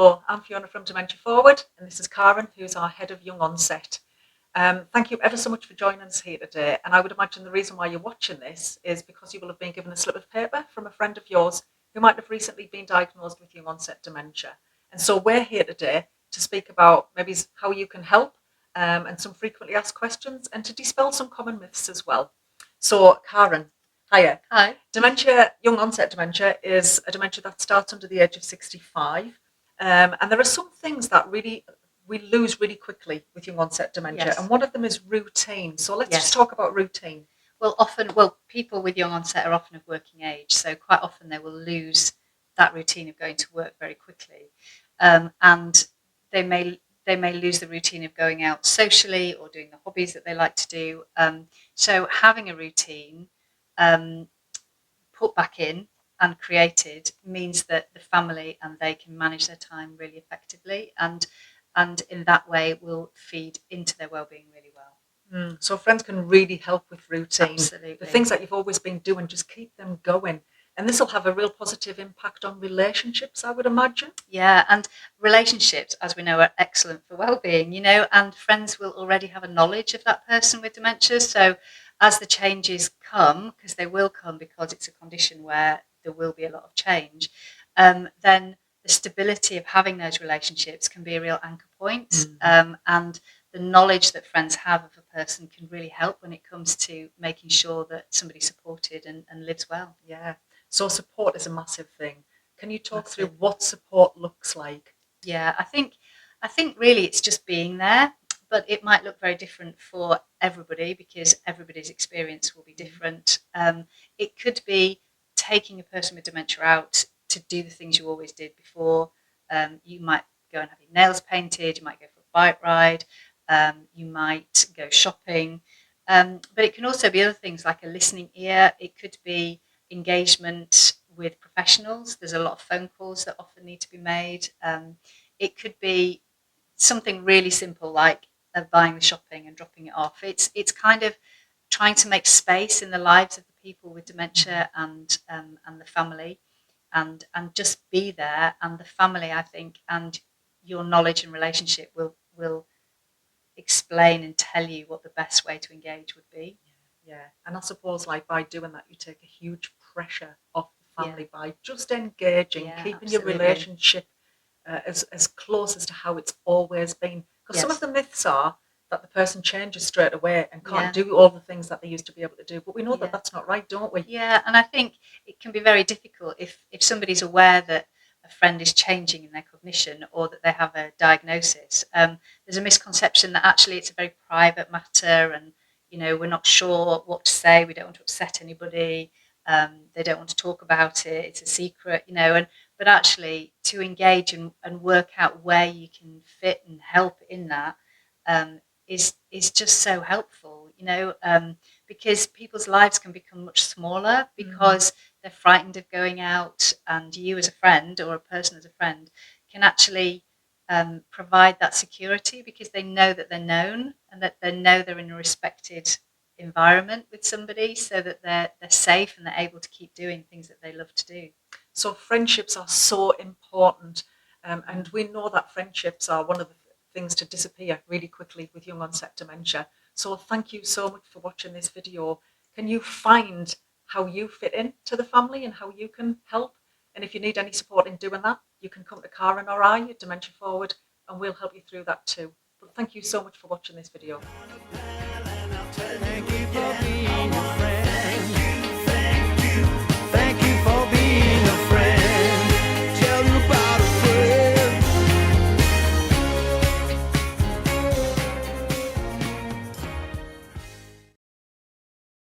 Hello, I'm Fiona from Dementia Forward, and this is Karen, who's our head of Young Onset. Thank you ever so much for joining us here today. And I would imagine the reason why you're watching this is because you will have been given a slip of paper from a friend of yours who might have recently been diagnosed with young onset dementia. And so we're here today to speak about maybe how you can help and some frequently asked questions and to dispel some common myths as well. So, Karen, hiya. Hi. Dementia, young onset dementia, is a dementia that starts under the age of 65. And there are some things that we lose really quickly with young onset dementia. Yes. And one of them is routine. So let's Yes. just talk about routine. Well, people with young onset are often of working age, so quite often they will lose that routine of going to work very quickly, and they may lose the routine of going out socially or doing the hobbies that they like to do. So having a routine put back in and created means that the family and they can manage their time really effectively, and in that way will feed into their well-being really well. So friends can really help with routine. Absolutely. The things that you've always been doing, just keep them going. And this will have a real positive impact on relationships, I would imagine. Yeah, and relationships, as we know, are excellent for well-being, and friends will already have a knowledge of that person with dementia. So as the changes come, because they will come because it's a condition where there will be a lot of change, then the stability of having those relationships can be a real anchor point. And the knowledge that friends have of a person can really help when it comes to making sure that somebody's supported and lives well. Yeah. So support is a massive thing. Can you talk Massive. through what support looks like? Yeah, I think really it's just being there, but it might look very different for everybody because everybody's experience will be different. It could be taking a person with dementia out to do the things you always did before. You might go and have your nails painted, you might go for a bike ride, you might go shopping. But it can also be other things like a listening ear. It could be engagement with professionals. There's a lot of phone calls that often need to be made. It could be something really simple like buying the shopping and dropping it off. It's kind of trying to make space in the lives of the people with dementia and the family, and just be there. And the family, I think, and your knowledge and relationship will explain and tell you what the best way to engage would be. Yeah, and I suppose like by doing that, you take a huge pressure off the family Yeah. by just engaging, Yeah, keeping your absolutely. relationship as close as to how it's always been. Because some of Yes. the myths are that the person changes straight away and can't Yeah. do all the things that they used to be able to do. But we know that Yeah. that's not right, don't we? Yeah, and I think it can be very difficult if somebody's aware that a friend is changing in their cognition or that they have a diagnosis. There's a misconception that actually it's a very private matter, and we're not sure what to say. We don't want to upset anybody. They don't want to talk about it. It's a secret, and but actually to engage and work out where you can fit and help in that is just so helpful, because people's lives can become much smaller because they're frightened of going out, and you as a friend or a person as a friend can actually provide that security because they know that they're known and that they know they're in a respected environment with somebody, so that they're safe and they're able to keep doing things that they love to do. So friendships are so important, and we know that friendships are one of the things to disappear really quickly with young onset dementia. So thank you so much for watching this video. Can you find how you fit into the family and how you can help? And if you need any support in doing that, you can come to Karen or I at Dementia Forward and we'll help you through that too. But thank you so much for watching this video. Thank you for being a friend.